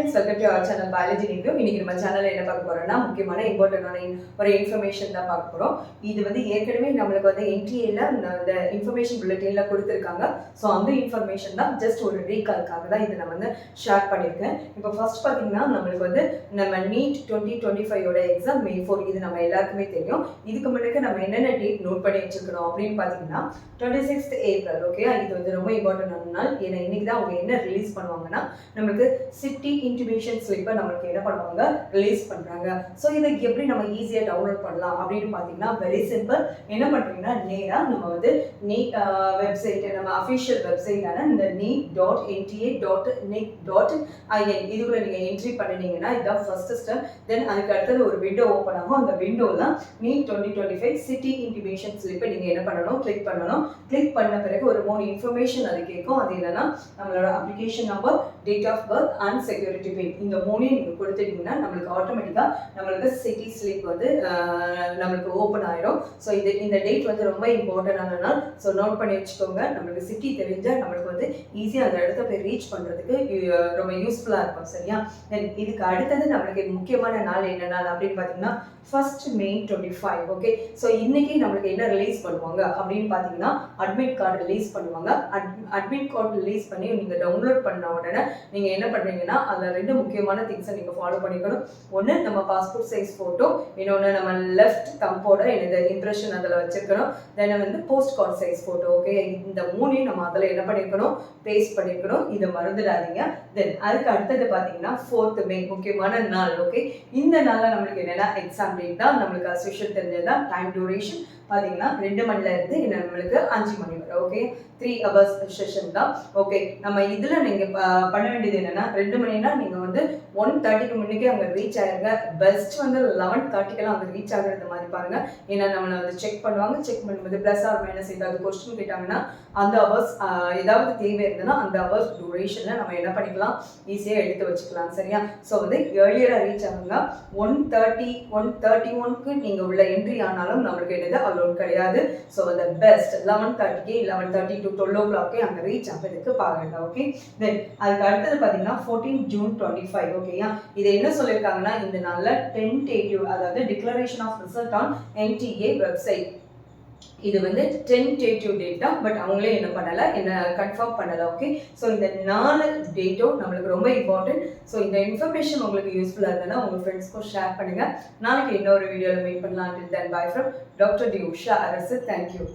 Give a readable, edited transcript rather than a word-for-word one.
Friends, welcome to our channel biology review. இன்னைக்கு நம்ம சேனல்ல என்ன பார்க்க போறோம்னா முக்கியமான இம்பார்ட்டன்டான ஒரு இன்ஃபர்மேஷன் தான் பார்க்க போறோம். இது வந்து ஏற்கனவே நம்மளுக்கு வந்து என்டிஏல இந்த இன்ஃபர்மேஷன் புல்லட்டின்ல கொடுத்துருக்காங்க. ஸோ அந்த இன்ஃபர்மேஷன் தான் ஜஸ்ட் ஒரு ரீகால்க்காக தான் இதை நான் வந்து ஷேர் பண்ணியிருக்கேன். இப்போ ஃபர்ஸ்ட் பார்த்தீங்கன்னா நம்மளுக்கு வந்து நம்ம நீட் 2025 எக்ஸாம் May 4 இது நம்ம எல்லாருக்குமே தெரியும். இதுக்கு முன்னாடி நம்ம என்னென்ன டேட் நோட் பண்ணி வச்சிருக்கணும் அப்படின்னு பார்த்தீங்கன்னா 26th April. ஓகே, இது வந்து ரொம்ப இம்பார்ட்டன்டான நாள். ஏன்னா இன்னைக்கு தான் அவங்க என்ன ரிலீஸ் பண்ணுவாங்கன்னா நம்மளுக்கு சிட்டி இன்டிமேஷன் ஸ்லிப்பை நம்மளுக்கு என்ன பண்ணுவாங்க, ரிலீஸ் பண்ணுறாங்க. ஸோ இதை எப்படி நம்ம ஈஸியாக டவுன்லோட் பண்ணலாம் அப்படின்னு பார்த்தீங்கன்னா வெரி சிம்பிள். என்ன பண்ணுறீங்கன்னா நேராக நம்ம வந்து நீட் வெப்சைட்டு, நம்ம அஃபிஷியல் வெப்சைட்டான இந்த neet.nta.nic.in இதுக்குள்ள நீங்கள் என்ட்ரி பண்ணினீங்கன்னா இதுதான் ஃபர்ஸ்ட் ஸ்டெப். தென் அதுக்கு அடுத்தது ஒரு விண்டோ ஓப்பன் ஆகும். அந்த விண்டோவில் தான் நீட் 2025 சிட்டி இன்டிமேஷன் ஸ்லிப்பை நீங்கள் என்ன பண்ணணும், கிளிக் பண்ணணும். கிளிக் பண்ண பிறகு ஒரு 3 இன்ஃபர்மேஷன் அது கேட்கும். அது என்னன்னா நம்மளோட application number, date of birth and security pin. இந்த 3 நீங்கள் கொடுத்துட்டீங்கன்னா நம்மளுக்கு ஆட்டோமேட்டிக்காக நம்மளுக்கு சிட்டி ஸ்லிப் வந்து நம்மளுக்கு ஓப்பன் ஆயிடும். ஸோ இந்த டேட் வந்து ரொம்ப இம்பார்ட்டன்டான நாள். ஸோ நோட் பண்ணி வச்சுக்கோங்க. நம்மளுக்கு சிட்டி தெரிஞ்சால் நம்மளுக்கு வந்து ஈஸியாக அந்த இடத்த போய் ரீச் பண்ணுறதுக்கு ரொம்ப யூஸ்ஃபுல்லாக இருக்கும். சரியா? தென் இதுக்கு அடுத்தது நம்மளுக்கு முக்கியமான நாள் என்ன நாள் அப்படின்னு பார்த்தீங்கன்னா 1st May 25. ஓகே, ஸோ இன்னைக்கு நம்மளுக்கு என்ன ரிலீஸ் பண்ணுவாங்க அப்படின்னு பார்த்தீங்கன்னா அட்மிட் கார்டு ரிலீஸ் பண்ணுவாங்க. அட்மிட் கார்டு ரிலீஸ் பண்ணி நீங்கள் டவுன்லோட் பண்ண உடனே நீங்கள் என்ன பண்ணுறீங்கன்னா அதில் 2 முக்கியமான திங்ஸை நீங்கள் ஃபாலோ பண்ணிக்கணும். ஒன்று நம்ம பாஸ்போர்ட் சைஸ் ஃபோட்டோ, இன்னொன்று நம்ம லெஃப்ட் தம்போட எனது இம்ப்ரெஷன் அதில் வச்சுருக்கணும். தென் வந்து post card size photo. Okay, இந்த 3 நம்ம அதில் என்ன பண்ணியிருக்கணும், பேஸ்ட் பண்ணியிருக்கணும். இதை மறந்துடாதீங்க. தென் அதுக்கு அடுத்தது பார்த்தீங்கன்னா 4th May முக்கியமான நாள். ஓகே, இந்த நாளில் நம்மளுக்கு என்னென்னா எக்ஸாம் டேட் தான். நம்மளுக்கு அசோஷியல் தெரிஞ்சதுதான். டைம் டியூரேஷன் பார்த்தீங்கன்னா 2 மணில இருந்து நம்மளுக்கு 5 மணி வரை. ஓகே, 3 hours செஷன் தான். ஓகே, நம்ம இதில் நீங்கள் பண்ண வேண்டியது என்னென்னா 2 மணினா நீங்கள் வந்து 1:30க்கு முன்னுக்கே அங்கே ரீச் ஆகிருங்க. பெஸ்ட் வந்து 11:30க்கெல்லாம் அங்கே ரீச் ஆகிறது மாதிரி பாருங்கள். ஏன்னா நம்மளை வந்து செக் பண்ணுவாங்க. செக் பண்ணும்போது ப்ளஸ் ஆர் மைனஸ் ஏதாவது கொஸ்டின் கேட்டாங்கன்னா அந்த ஹவர்ஸ் ஏதாவது தேவை இருந்ததுன்னா அந்த ஹவர்ஸ் டியூரேஷனில் நம்ம என்ன பண்ணிக்கலாம், ஈஸியாக எடுத்து வச்சுக்கலாம். சரியா? ஸோ வந்து ஏர்லியராக ரீச் ஆகுங்க. 1:31க்கு நீங்கள் உள்ள என்ட்ரி ஆனாலும் நம்மளுக்கு என்னது அலோன் கிடையாது. ஸோ அந்த பெஸ்ட் 11:30க்கு 11:30 to 12 o'clock அங்கே ரீச் ஆகிறதுக்கு பாருங்க. ஓகே, தென் அதுக்கு அடுத்தது பார்த்தீங்கன்னா 14 June 25. ஓகேயா, இதை என்ன சொல்லியிருக்காங்கன்னா இந்த நாளில் டென்டேட்டிவ், அதாவது declaration of result on NTA website. இது வந்து டென்டேட்டிவ் டேட் தான். பட் அவங்களே என்ன பண்ணலை, என்ன கன்ஃபார்ம் பண்ணலை. ஓகே, ஸோ இந்த 4 டேட்டும் நம்மளுக்கு ரொம்ப இம்பார்ட்டன்ட். ஸோ இந்த இன்ஃபர்மேஷன் உங்களுக்கு யூஸ்ஃபுல்லாக இருந்ததுன்னா உங்கள் ஃப்ரெண்ட்ஸ்க்கும் ஷேர் பண்ணுங்கள். நாளைக்கு இன்னொரு வீடியோவில் மீட் பண்ணலாம். Till then, bye from Dr. D. Usha Arasu. Thank you.